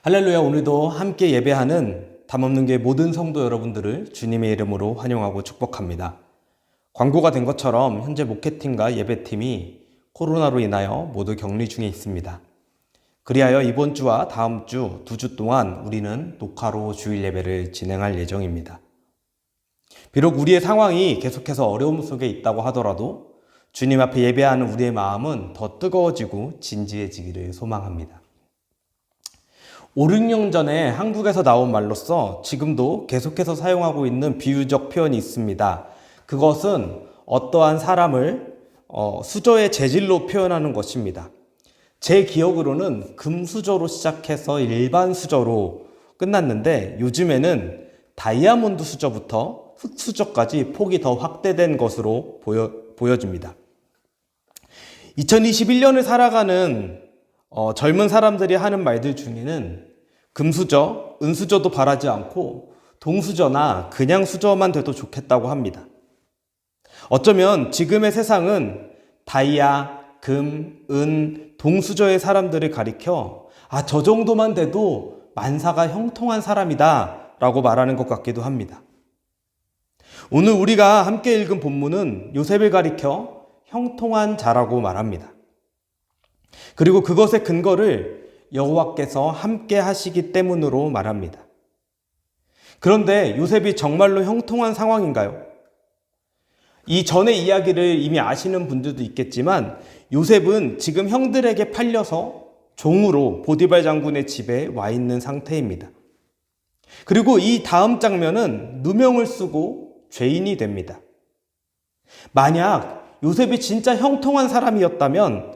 할렐루야. 오늘도 함께 예배하는 담없는 교회 모든 성도 여러분들을 주님의 이름으로 환영하고 축복합니다. 광고가 된 것처럼 현재 목회팀과 예배팀이 코로나로 인하여 모두 격리 중에 있습니다. 그리하여 이번 주와 다음 주 2주 동안 우리는 녹화로 주일 예배를 진행할 예정입니다. 비록 우리의 상황이 계속해서 어려움 속에 있다고 하더라도 주님 앞에 예배하는 우리의 마음은 더 뜨거워지고 진지해지기를 소망합니다. 5, 6년 전에 한국에서 나온 말로써 지금도 계속해서 사용하고 있는 비유적 표현이 있습니다. 그것은 어떠한 사람을 수저의 재질로 표현하는 것입니다. 제 기억으로는 금수저로 시작해서 일반 수저로 끝났는데 요즘에는 다이아몬드 수저부터 흑수저까지 폭이 더 확대된 것으로 보여집니다. 2021년을 살아가는 젊은 사람들이 하는 말들 중에는 금수저, 은수저도 바라지 않고 동수저나 그냥 수저만 돼도 좋겠다고 합니다. 어쩌면 지금의 세상은 다이아, 금, 은, 동수저의 사람들을 가리켜 저 정도만 돼도 만사가 형통한 사람이다 라고 말하는 것 같기도 합니다. 오늘 우리가 함께 읽은 본문은 요셉을 가리켜 형통한 자라고 말합니다. 그리고 그것의 근거를 여호와께서 함께 하시기 때문으로 말합니다. 그런데 요셉이 정말로 형통한 상황인가요? 이 전의 이야기를 이미 아시는 분들도 있겠지만 요셉은 지금 형들에게 팔려서 종으로 보디발 장군의 집에 와 있는 상태입니다. 그리고 이 다음 장면은 누명을 쓰고 죄인이 됩니다. 만약 요셉이 진짜 형통한 사람이었다면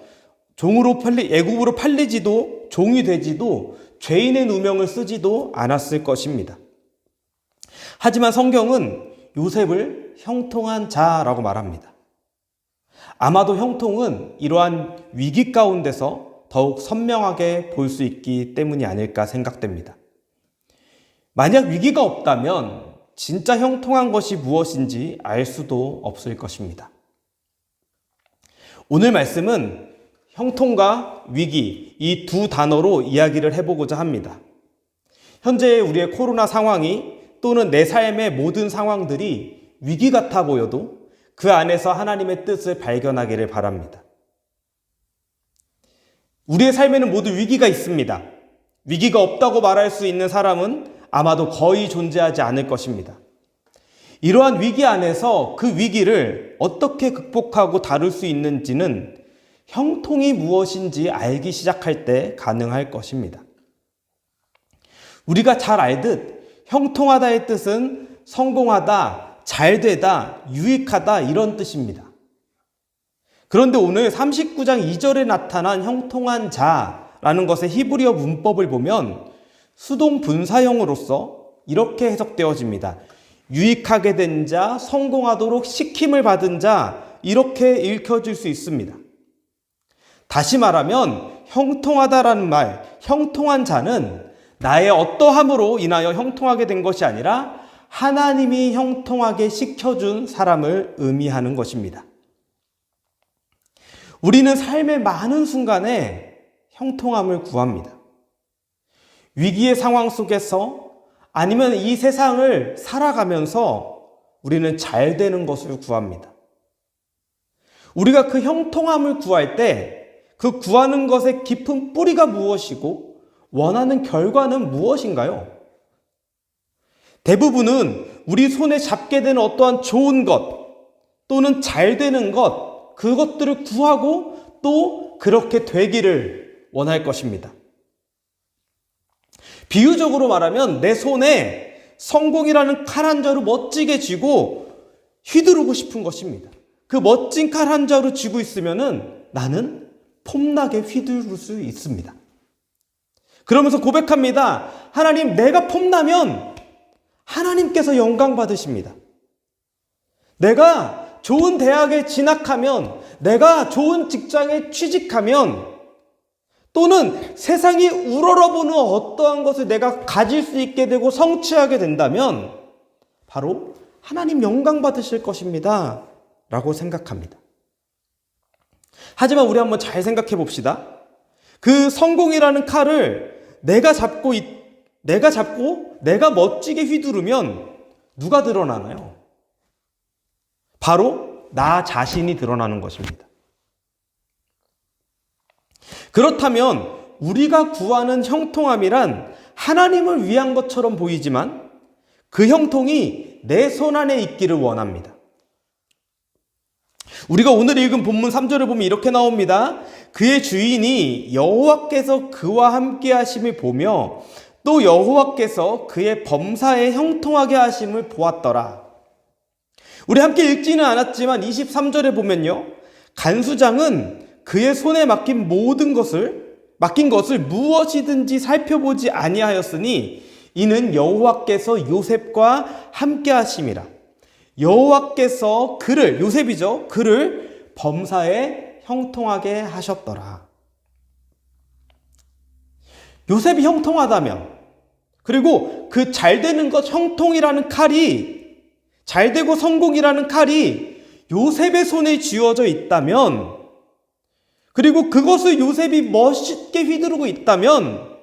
애굽으로 팔리지도 종이 되지도 죄인의 누명을 쓰지도 않았을 것입니다. 하지만 성경은 요셉을 형통한 자라고 말합니다. 아마도 형통은 이러한 위기 가운데서 더욱 선명하게 볼 수 있기 때문이 아닐까 생각됩니다. 만약 위기가 없다면 진짜 형통한 것이 무엇인지 알 수도 없을 것입니다. 오늘 말씀은 형통과 위기, 이 두 단어로 이야기를 해보고자 합니다. 현재 우리의 코로나 상황이 또는 내 삶의 모든 상황들이 위기 같아 보여도 그 안에서 하나님의 뜻을 발견하기를 바랍니다. 우리의 삶에는 모두 위기가 있습니다. 위기가 없다고 말할 수 있는 사람은 아마도 거의 존재하지 않을 것입니다. 이러한 위기 안에서 그 위기를 어떻게 극복하고 다룰 수 있는지는 형통이 무엇인지 알기 시작할 때 가능할 것입니다. 우리가 잘 알듯 형통하다의 뜻은 성공하다, 잘되다, 유익하다 이런 뜻입니다. 그런데 오늘 39장 2절에 나타난 형통한 자라는 것의 히브리어 문법을 보면 수동 분사형으로서 이렇게 해석되어집니다. 유익하게 된 자, 성공하도록 시킴을 받은 자 이렇게 읽혀질 수 있습니다. 다시 말하면 형통하다라는 말, 형통한 자는 나의 어떠함으로 인하여 형통하게 된 것이 아니라 하나님이 형통하게 시켜준 사람을 의미하는 것입니다. 우리는 삶의 많은 순간에 형통함을 구합니다. 위기의 상황 속에서 아니면 이 세상을 살아가면서 우리는 잘 되는 것을 구합니다. 우리가 그 형통함을 구할 때 그 구하는 것의 깊은 뿌리가 무엇이고 원하는 결과는 무엇인가요? 대부분은 우리 손에 잡게 되는 어떠한 좋은 것 또는 잘 되는 것 그것들을 구하고 또 그렇게 되기를 원할 것입니다. 비유적으로 말하면 내 손에 성공이라는 칼 한 자루 멋지게 쥐고 휘두르고 싶은 것입니다. 그 멋진 칼 한 자루 쥐고 있으면은 나는 폼나게 휘두를 수 있습니다. 그러면서 고백합니다. 하나님, 내가 폼나면 하나님께서 영광 받으십니다. 내가 좋은 대학에 진학하면, 내가 좋은 직장에 취직하면, 또는 세상이 우러러보는 어떠한 것을 내가 가질 수 있게 되고 성취하게 된다면 바로 하나님 영광 받으실 것입니다. 라고 생각합니다. 하지만 우리 한번 잘 생각해 봅시다. 그 성공이라는 칼을 내가 멋지게 휘두르면 누가 드러나나요? 바로 나 자신이 드러나는 것입니다. 그렇다면 우리가 구하는 형통함이란 하나님을 위한 것처럼 보이지만 그 형통이 내 손 안에 있기를 원합니다. 우리가 오늘 읽은 본문 3절을 보면 이렇게 나옵니다. 그의 주인이 여호와께서 그와 함께 하심을 보며 또 여호와께서 그의 범사에 형통하게 하심을 보았더라. 우리 함께 읽지는 않았지만 23절에 보면요. 간수장은 그의 손에 맡긴 것을 무엇이든지 살펴보지 아니하였으니 이는 여호와께서 요셉과 함께 하심이라. 여호와께서 그를 범사에 형통하게 하셨더라. 요셉이 형통하다면, 그리고 그 잘되는 것, 형통이라는 칼이, 잘되고 성공이라는 칼이 요셉의 손에 쥐어져 있다면, 그리고 그것을 요셉이 멋있게 휘두르고 있다면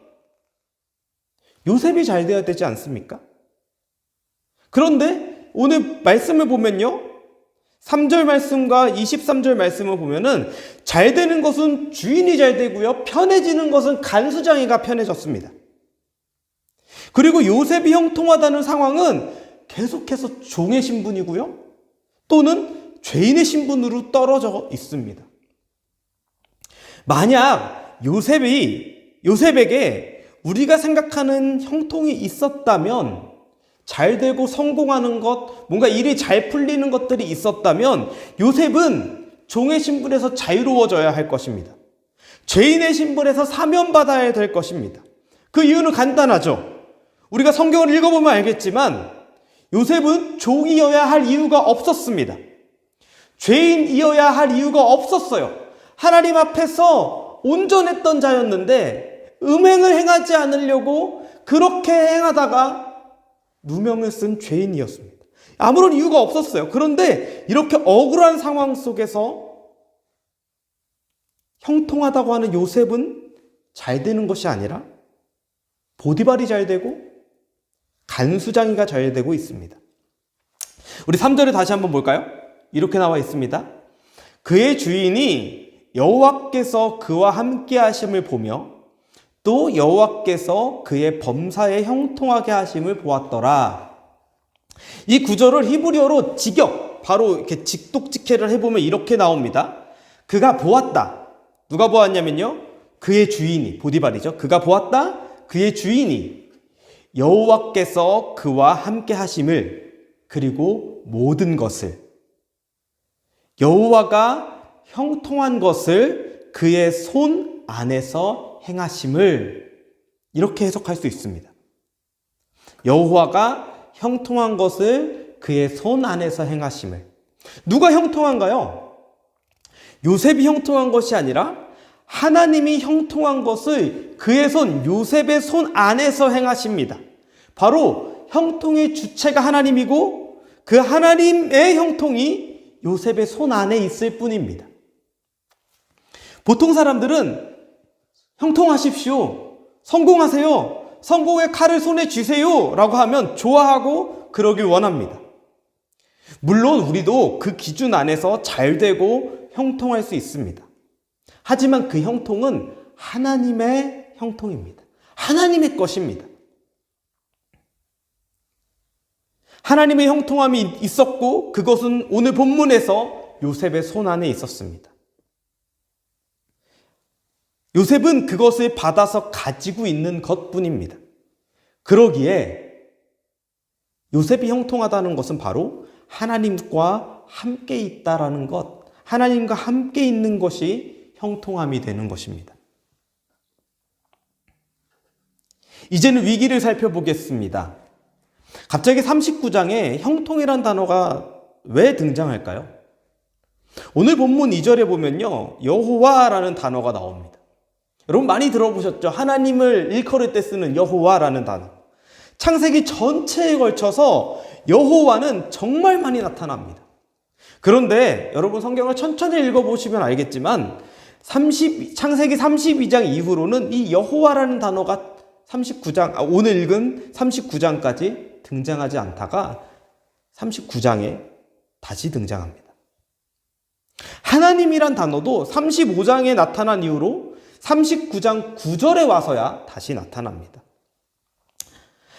요셉이 잘 되어야 되지 않습니까? 그런데 오늘 말씀을 보면요. 3절 말씀과 23절 말씀을 보면은 잘 되는 것은 주인이 잘 되고요. 편해지는 것은 간수장이가 편해졌습니다. 그리고 요셉이 형통하다는 상황은 계속해서 종의 신분이고요. 또는 죄인의 신분으로 떨어져 있습니다. 만약 요셉에게 우리가 생각하는 형통이 있었다면, 잘 되고 성공하는 것, 뭔가 일이 잘 풀리는 것들이 있었다면 요셉은 종의 신분에서 자유로워져야 할 것입니다. 죄인의 신분에서 사면받아야 될 것입니다. 그 이유는 간단하죠. 우리가 성경을 읽어보면 알겠지만 요셉은 종이어야 할 이유가 없었습니다. 죄인이어야 할 이유가 없었어요. 하나님 앞에서 온전했던 자였는데 음행을 행하지 않으려고 그렇게 행하다가 누명을 쓴 죄인이었습니다. 아무런 이유가 없었어요. 그런데 이렇게 억울한 상황 속에서 형통하다고 하는 요셉은 잘 되는 것이 아니라 보디발이 잘 되고 간수장이가 잘 되고 있습니다. 우리 3절을 다시 한번 볼까요? 이렇게 나와 있습니다. 그의 주인이 여호와께서 그와 함께 하심을 보며 또 여호와께서 그의 범사에 형통하게 하심을 보았더라. 이 구절을 히브리어로 바로 이렇게 직독직해를 해보면 이렇게 나옵니다. 그가 보았다. 누가 보았냐면요. 그의 주인이, 보디발이죠. 그가 보았다. 그의 주인이 여호와께서 그와 함께 하심을, 그리고 모든 것을, 여호와가 형통한 것을 그의 손 안에서 행하심을, 이렇게 해석할 수 있습니다. 여호와가 형통한 것을 그의 손 안에서 행하심을. 누가 형통한가요? 요셉이 형통한 것이 아니라 하나님이 형통한 것을 그의 손, 요셉의 손 안에서 행하십니다. 바로 형통의 주체가 하나님이고 그 하나님의 형통이 요셉의 손 안에 있을 뿐입니다. 보통 사람들은 형통하십시오, 성공하세요, 성공의 칼을 손에 쥐세요 라고 하면 좋아하고 그러길 원합니다. 물론 우리도 그 기준 안에서 잘 되고 형통할 수 있습니다. 하지만 그 형통은 하나님의 형통입니다. 하나님의 것입니다. 하나님의 형통함이 있었고 그것은 오늘 본문에서 요셉의 손 안에 있었습니다. 요셉은 그것을 받아서 가지고 있는 것뿐입니다. 그러기에 요셉이 형통하다는 것은 바로 하나님과 함께 있다라는 것, 하나님과 함께 있는 것이 형통함이 되는 것입니다. 이제는 위기를 살펴보겠습니다. 갑자기 39장에 형통이란 단어가 왜 등장할까요? 오늘 본문 2절에 보면요, 여호와라는 단어가 나옵니다. 여러분 많이 들어보셨죠? 하나님을 일컬을 때 쓰는 여호와라는 단어. 창세기 전체에 걸쳐서 여호와는 정말 많이 나타납니다. 그런데 여러분 성경을 천천히 읽어보시면 알겠지만 창세기 32장 이후로는 이 여호와라는 단어가 오늘 읽은 39장까지 등장하지 않다가 39장에 다시 등장합니다. 하나님이란 단어도 35장에 나타난 이후로 39장 9절에 와서야 다시 나타납니다.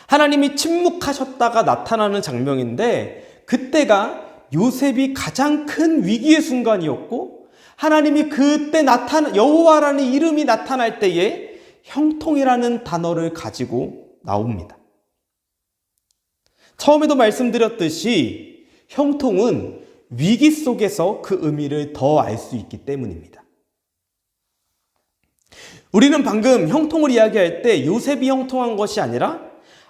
하나님이 침묵하셨다가 나타나는 장면인데 그때가 요셉이 가장 큰 위기의 순간이었고 하나님이 그때 여호와라는 이름이 나타날 때에 형통이라는 단어를 가지고 나옵니다. 처음에도 말씀드렸듯이 형통은 위기 속에서 그 의미를 더 알 수 있기 때문입니다. 우리는 방금 형통을 이야기할 때 요셉이 형통한 것이 아니라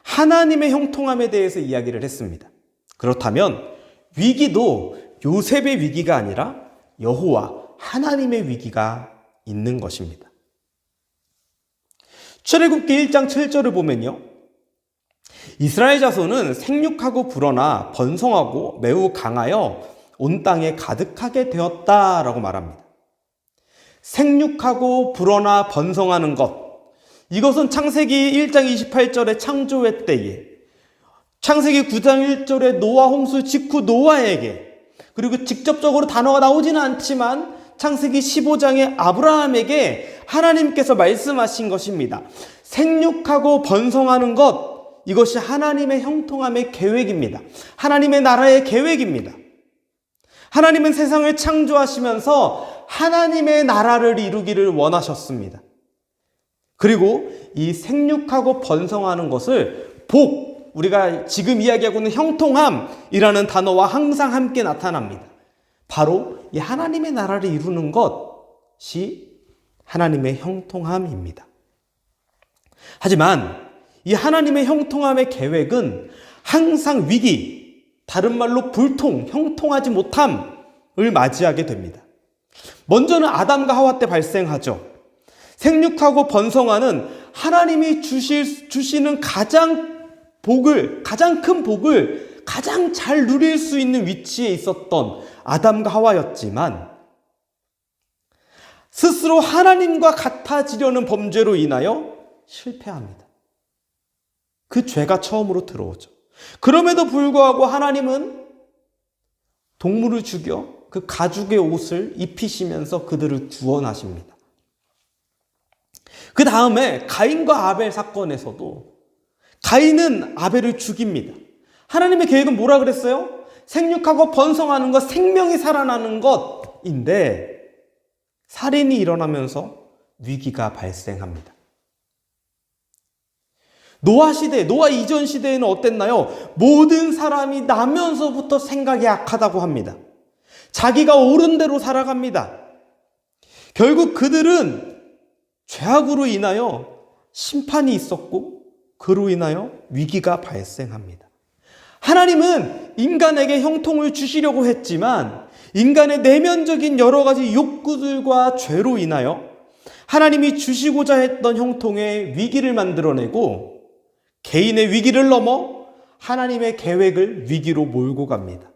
하나님의 형통함에 대해서 이야기를 했습니다. 그렇다면 위기도 요셉의 위기가 아니라 여호와 하나님의 위기가 있는 것입니다. 출애굽기 1장 7절을 보면요. 이스라엘 자손은 생육하고 불어나 번성하고 매우 강하여 온 땅에 가득하게 되었다라고 말합니다. 생육하고 불어나 번성하는 것, 이것은 창세기 1장 28절의 창조의 때에, 창세기 9장 1절의 노아 홍수 직후 노아에게, 그리고 직접적으로 단어가 나오지는 않지만 창세기 15장의 아브라함에게 하나님께서 말씀하신 것입니다. 생육하고 번성하는 것, 이것이 하나님의 형통함의 계획입니다. 하나님의 나라의 계획입니다. 하나님은 세상을 창조하시면서 하나님의 나라를 이루기를 원하셨습니다. 그리고 이 생육하고 번성하는 것을 우리가 지금 이야기하고 있는 형통함이라는 단어와 항상 함께 나타납니다. 바로 이 하나님의 나라를 이루는 것이 하나님의 형통함입니다. 하지만 이 하나님의 형통함의 계획은 항상 위기, 다른 말로 불통, 형통하지 못함을 맞이하게 됩니다. 먼저는 아담과 하와 때 발생하죠. 생육하고 번성하는 하나님이 주시는 가장 큰 복을 가장 잘 누릴 수 있는 위치에 있었던 아담과 하와였지만 스스로 하나님과 같아지려는 범죄로 인하여 실패합니다. 그 죄가 처음으로 들어오죠. 그럼에도 불구하고 하나님은 동물을 죽여 그 가죽의 옷을 입히시면서 그들을 구원하십니다. 그 다음에 가인과 아벨 사건에서도 가인은 아벨을 죽입니다. 하나님의 계획은 뭐라 그랬어요? 생육하고 번성하는 것, 생명이 살아나는 것인데 살인이 일어나면서 위기가 발생합니다. 노아 이전 시대에는 어땠나요? 모든 사람이 나면서부터 생각이 악하다고 합니다. 자기가 옳은 대로 살아갑니다. 결국 그들은 죄악으로 인하여 심판이 있었고 그로 인하여 위기가 발생합니다. 하나님은 인간에게 형통을 주시려고 했지만 인간의 내면적인 여러 가지 욕구들과 죄로 인하여 하나님이 주시고자 했던 형통의 위기를 만들어내고 개인의 위기를 넘어 하나님의 계획을 위기로 몰고 갑니다.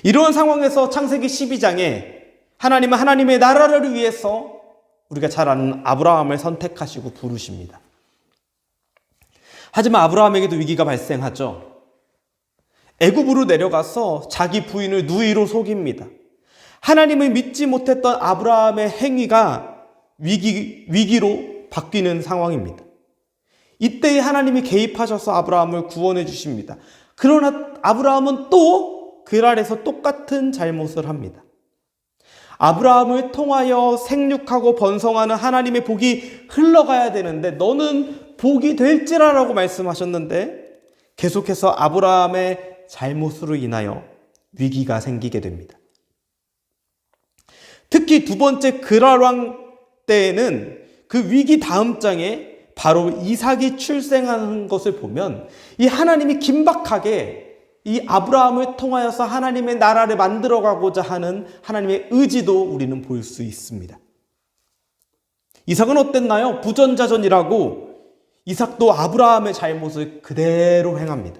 이러한 상황에서 창세기 12장에 하나님은 하나님의 나라를 위해서 우리가 잘 아는 아브라함을 선택하시고 부르십니다. 하지만 아브라함에게도 위기가 발생하죠. 애굽으로 내려가서 자기 부인을 누이로 속입니다. 하나님을 믿지 못했던 아브라함의 행위가 위기로 바뀌는 상황입니다. 이때 하나님이 개입하셔서 아브라함을 구원해 주십니다. 그러나 아브라함은 또 그 아래서 똑같은 잘못을 합니다. 아브라함을 통하여 생육하고 번성하는 하나님의 복이 흘러가야 되는데 너는 복이 될지라라고 말씀하셨는데 계속해서 아브라함의 잘못으로 인하여 위기가 생기게 됩니다. 특히 두 번째 그랄왕 때에는 그 위기 다음 장에 바로 이삭이 출생하는 것을 보면 이 하나님이 긴박하게 이 아브라함을 통하여서 하나님의 나라를 만들어가고자 하는 하나님의 의지도 우리는 볼 수 있습니다. 이삭은 어땠나요? 부전자전이라고 이삭도 아브라함의 잘못을 그대로 행합니다.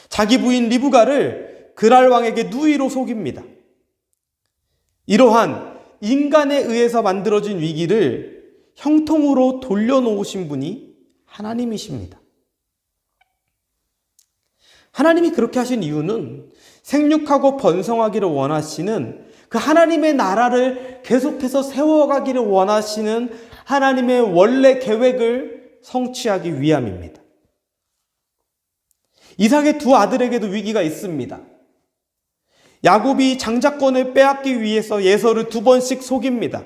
자기 부인 리브가를 그랄 왕에게 누이로 속입니다. 이러한 인간에 의해서 만들어진 위기를 형통으로 돌려놓으신 분이 하나님이십니다. 하나님이 그렇게 하신 이유는 생육하고 번성하기를 원하시는 그 하나님의 나라를 계속해서 세워가기를 원하시는 하나님의 원래 계획을 성취하기 위함입니다. 이삭의 두 아들에게도 위기가 있습니다. 야곱이 장자권을 빼앗기 위해서 에서를 2번씩 속입니다.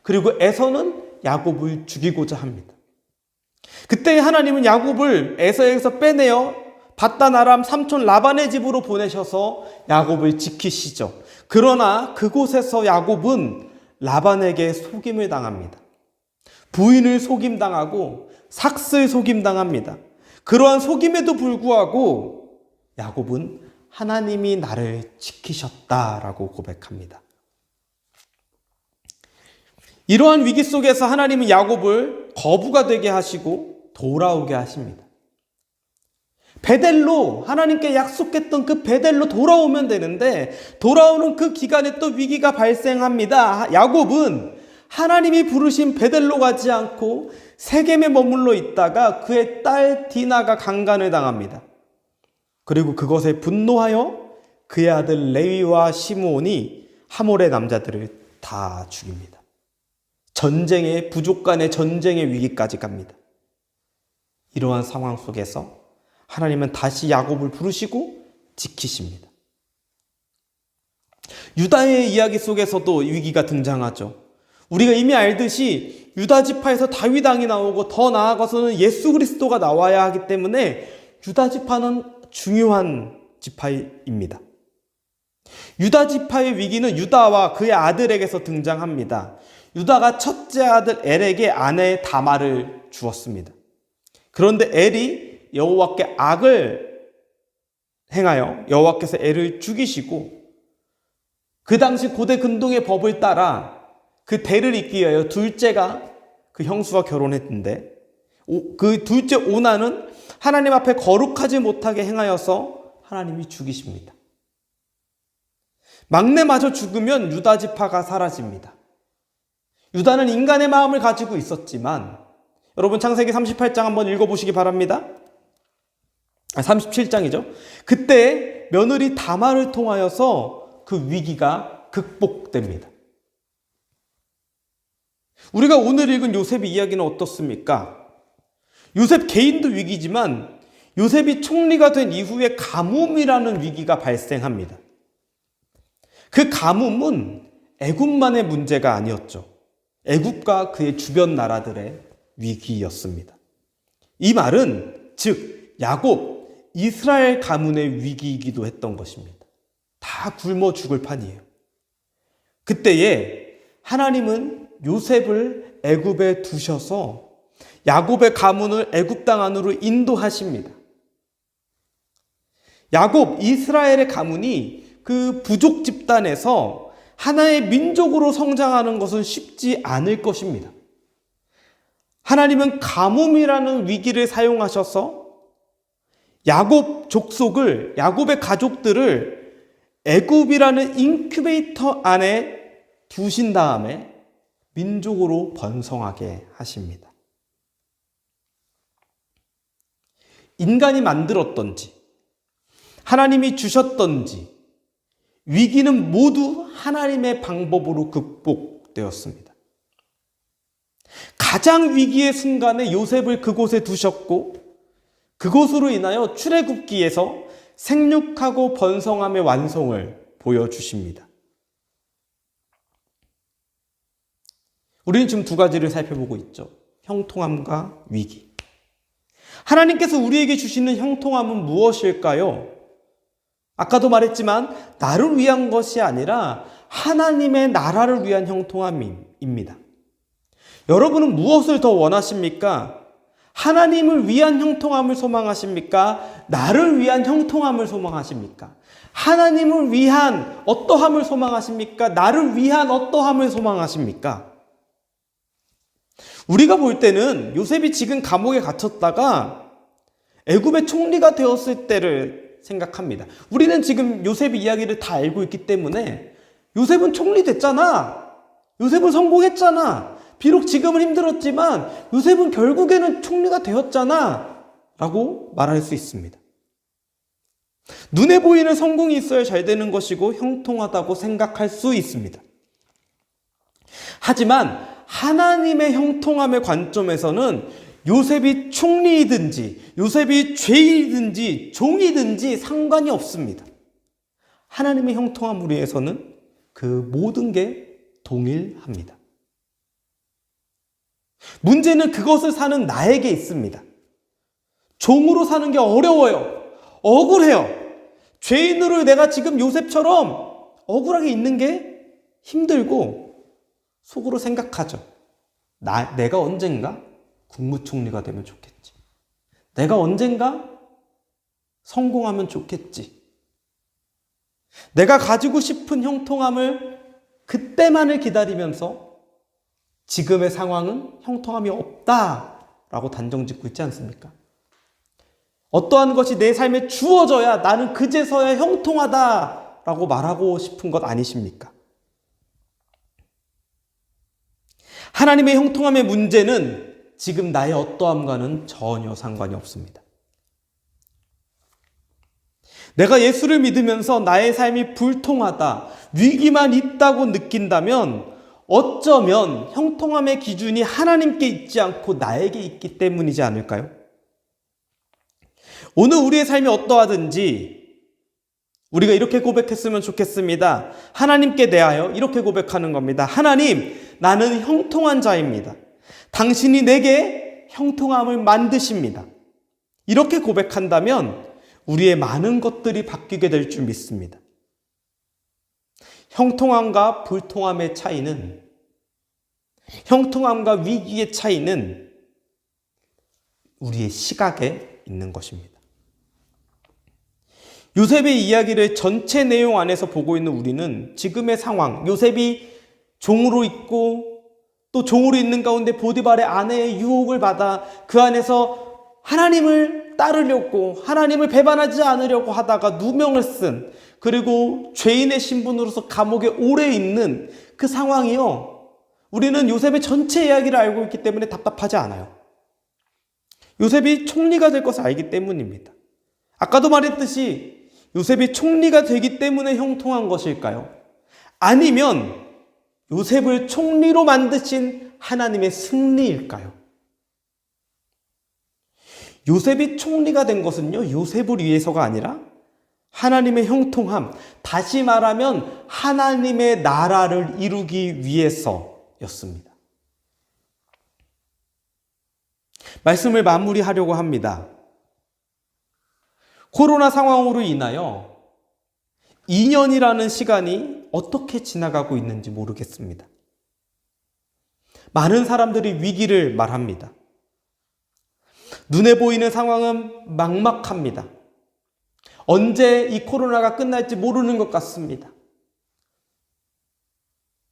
그리고 에서는 야곱을 죽이고자 합니다. 그때 하나님은 야곱을 에서에게서 빼내어 밧단 아람 삼촌 라반의 집으로 보내셔서 야곱을 지키시죠. 그러나 그곳에서 야곱은 라반에게 속임을 당합니다. 부인을 속임당하고 삭슬 속임당합니다. 그러한 속임에도 불구하고 야곱은 하나님이 나를 지키셨다라고 고백합니다. 이러한 위기 속에서 하나님은 야곱을 거부가 되게 하시고 돌아오게 하십니다. 베델로, 하나님께 약속했던 그 베델로 돌아오면 되는데 돌아오는 그 기간에 또 위기가 발생합니다. 야곱은 하나님이 부르신 베델로 가지 않고 세겜에 머물러 있다가 그의 딸 디나가 강간을 당합니다. 그리고 그것에 분노하여 그의 아들 레위와 시므온이 하몰의 남자들을 다 죽입니다. 전쟁의, 부족 간의 전쟁의 위기까지 갑니다. 이러한 상황 속에서 하나님은 다시 야곱을 부르시고 지키십니다. 유다의 이야기 속에서도 위기가 등장하죠. 우리가 이미 알듯이 유다 지파에서 다윗 왕이 나오고 더 나아가서는 예수 그리스도가 나와야 하기 때문에 유다 지파는 중요한 지파입니다. 유다 지파의 위기는 유다와 그의 아들에게서 등장합니다. 유다가 첫째 아들 엘에게 아내 다말을 주었습니다. 그런데 엘이 여호와께 악을 행하여 여호와께서 엘을 죽이시고 그 당시 고대 근동의 법을 따라 그 대를 잇기 위하여 둘째가 그 형수와 결혼했는데 그 둘째 오나는 하나님 앞에 거룩하지 못하게 행하여서 하나님이 죽이십니다. 막내마저 죽으면 유다 지파가 사라집니다. 유다는 인간의 마음을 가지고 있었지만 여러분 창세기 38장 한번 읽어보시기 바랍니다. 37장이죠. 그때 며느리 다말을 통하여서 그 위기가 극복됩니다. 우리가 오늘 읽은 요셉의 이야기는 어떻습니까? 요셉 개인도 위기지만 요셉이 총리가 된 이후에 가뭄이라는 위기가 발생합니다. 그 가뭄은 애굽만의 문제가 아니었죠. 애굽과 그의 주변 나라들의 위기였습니다. 이 말은 즉 야곱, 이스라엘 가문의 위기이기도 했던 것입니다. 다 굶어 죽을 판이에요. 그때에 하나님은 요셉을 애굽에 두셔서 야곱의 가문을 애굽 땅 안으로 인도하십니다. 야곱, 이스라엘의 가문이 그 부족 집단에서 하나의 민족으로 성장하는 것은 쉽지 않을 것입니다. 하나님은 가뭄이라는 위기를 사용하셔서 야곱 족속을, 야곱의 가족들을 애굽이라는 인큐베이터 안에 두신 다음에 민족으로 번성하게 하십니다. 인간이 만들었던지 하나님이 주셨던지 위기는 모두 하나님의 방법으로 극복되었습니다. 가장 위기의 순간에 요셉을 그곳에 두셨고 그곳으로 인하여 출애굽기에서 생육하고 번성함의 완성을 보여주십니다. 우리는 지금 두 가지를 살펴보고 있죠. 형통함과 위기. 하나님께서 우리에게 주시는 형통함은 무엇일까요? 아까도 말했지만 나를 위한 것이 아니라 하나님의 나라를 위한 형통함입니다. 여러분은 무엇을 더 원하십니까? 하나님을 위한 형통함을 소망하십니까? 나를 위한 형통함을 소망하십니까? 하나님을 위한 어떠함을 소망하십니까? 나를 위한 어떠함을 소망하십니까? 우리가 볼 때는 요셉이 지금 감옥에 갇혔다가 애굽의 총리가 되었을 때를 생각합니다. 우리는 지금 요셉의 이야기를 다 알고 있기 때문에 요셉은 총리 됐잖아. 요셉은 성공했잖아. 비록 지금은 힘들었지만 요셉은 결국에는 총리가 되었잖아 라고 말할 수 있습니다. 눈에 보이는 성공이 있어야 잘 되는 것이고 형통하다고 생각할 수 있습니다. 하지만 하나님의 형통함의 관점에서는 요셉이 총리이든지 요셉이 죄인이든지 종이든지 상관이 없습니다. 하나님의 형통함을 위해서는 그 모든 게 동일합니다. 문제는 그것을 사는 나에게 있습니다. 종으로 사는 게 어려워요. 억울해요. 죄인으로 내가 지금 요셉처럼 억울하게 있는 게 힘들고 속으로 생각하죠. 내가 언젠가 국무총리가 되면 좋겠지. 내가 언젠가 성공하면 좋겠지. 내가 가지고 싶은 형통함을 그때만을 기다리면서 지금의 상황은 형통함이 없다라고 단정짓고 있지 않습니까? 어떠한 것이 내 삶에 주어져야 나는 그제서야 형통하다라고 말하고 싶은 것 아니십니까? 하나님의 형통함의 문제는 지금 나의 어떠함과는 전혀 상관이 없습니다. 내가 예수를 믿으면서 나의 삶이 불통하다, 위기만 있다고 느낀다면 어쩌면 형통함의 기준이 하나님께 있지 않고 나에게 있기 때문이지 않을까요? 오늘 우리의 삶이 어떠하든지 우리가 이렇게 고백했으면 좋겠습니다. 하나님께 대하여 이렇게 고백하는 겁니다. 하나님, 나는 형통한 자입니다. 당신이 내게 형통함을 만드십니다. 이렇게 고백한다면 우리의 많은 것들이 바뀌게 될 줄 믿습니다. 형통함과 불통함의 차이는, 형통함과 위기의 차이는 우리의 시각에 있는 것입니다. 요셉의 이야기를 전체 내용 안에서 보고 있는 우리는 지금의 상황, 요셉이 종으로 있고 또 종으로 있는 가운데 보디발의 아내의 유혹을 받아 그 안에서 하나님을 따르려고, 하나님을 배반하지 않으려고 하다가 누명을 쓴, 그리고 죄인의 신분으로서 감옥에 오래 있는 그 상황이요. 우리는 요셉의 전체 이야기를 알고 있기 때문에 답답하지 않아요. 요셉이 총리가 될 것을 알기 때문입니다. 아까도 말했듯이 요셉이 총리가 되기 때문에 형통한 것일까요? 아니면 요셉을 총리로 만드신 하나님의 승리일까요? 요셉이 총리가 된 것은요, 요셉을 위해서가 아니라 하나님의 형통함, 다시 말하면 하나님의 나라를 이루기 위해서였습니다. 말씀을 마무리하려고 합니다. 코로나 상황으로 인하여 2년이라는 시간이 어떻게 지나가고 있는지 모르겠습니다. 많은 사람들이 위기를 말합니다. 눈에 보이는 상황은 막막합니다. 언제 이 코로나가 끝날지 모르는 것 같습니다.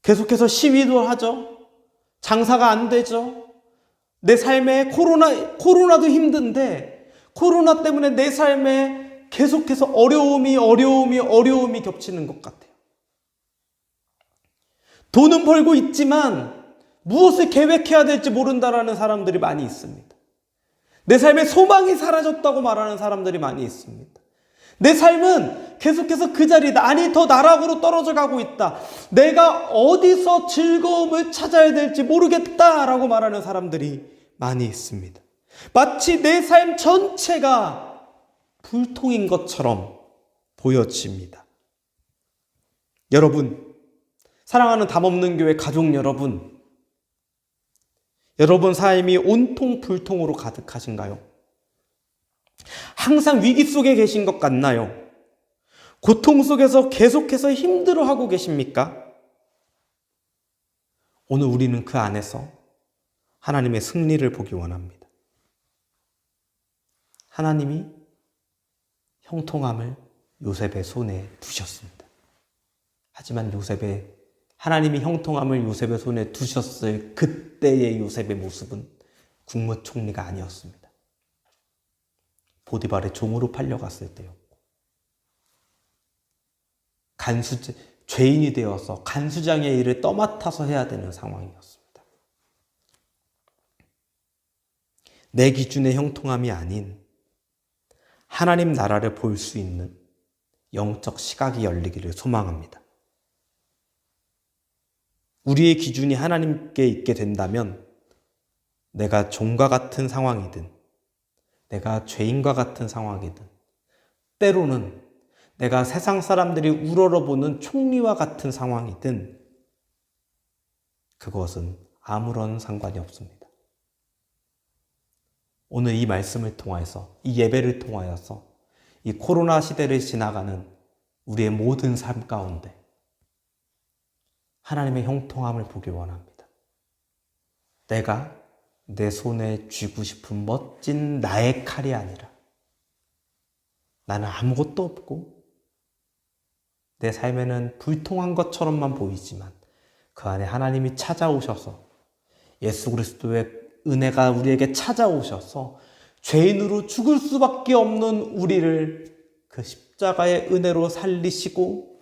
계속해서 시위도 하죠. 장사가 안 되죠. 내 삶에 코로나도 힘든데 코로나 때문에 내 삶에 계속해서 어려움이 겹치는 것 같아요. 돈은 벌고 있지만 무엇을 계획해야 될지 모른다라는 사람들이 많이 있습니다. 내 삶에 소망이 사라졌다고 말하는 사람들이 많이 있습니다. 내 삶은 계속해서 그 자리다. 아니, 더 나락으로 떨어져 가고 있다. 내가 어디서 즐거움을 찾아야 될지 모르겠다라고 말하는 사람들이 많이 있습니다. 마치 내 삶 전체가 불통인 것처럼 보여집니다. 여러분, 사랑하는 담없는 교회 가족 여러분, 여러분 삶이 온통 불통으로 가득하신가요? 항상 위기 속에 계신 것 같나요? 고통 속에서 계속해서 힘들어하고 계십니까? 오늘 우리는 그 안에서 하나님의 승리를 보기 원합니다. 하나님이 형통함을 요셉의 손에 두셨습니다. 하지만 하나님이 형통함을 요셉의 손에 두셨을 그때의 요셉의 모습은 국무총리가 아니었습니다. 보디발의 종으로 팔려갔을 때였고, 죄인이 되어서 간수장의 일을 떠맡아서 해야 되는 상황이었습니다. 내 기준의 형통함이 아닌 하나님 나라를 볼 수 있는 영적 시각이 열리기를 소망합니다. 우리의 기준이 하나님께 있게 된다면 내가 종과 같은 상황이든 내가 죄인과 같은 상황이든 때로는 내가 세상 사람들이 우러러보는 총리와 같은 상황이든 그것은 아무런 상관이 없습니다. 오늘 이 말씀을 통하여서, 이 예배를 통하여서 이 코로나 시대를 지나가는 우리의 모든 삶 가운데 하나님의 형통함을 보길 원합니다. 내가 내 손에 쥐고 싶은 멋진 나의 칼이 아니라 나는 아무것도 없고 내 삶에는 불통한 것처럼만 보이지만 그 안에 하나님이 찾아오셔서 예수 그리스도의 은혜가 우리에게 찾아오셔서 죄인으로 죽을 수밖에 없는 우리를 그 십자가의 은혜로 살리시고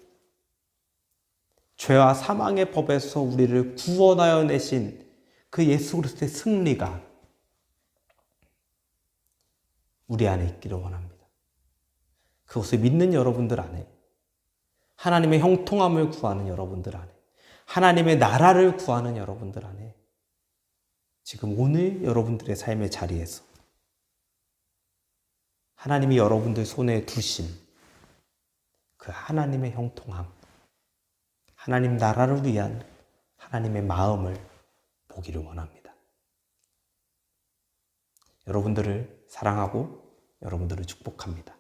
죄와 사망의 법에서 우리를 구원하여 내신 그 예수 그리스도의 승리가 우리 안에 있기를 원합니다. 그것을 믿는 여러분들 안에, 하나님의 형통함을 구하는 여러분들 안에, 하나님의 나라를 구하는 여러분들 안에 지금 오늘 여러분들의 삶의 자리에서 하나님이 여러분들 손에 두신 그 하나님의 형통함, 하나님 나라를 위한 하나님의 마음을 보기를 원합니다. 여러분들을 사랑하고 여러분들을 축복합니다.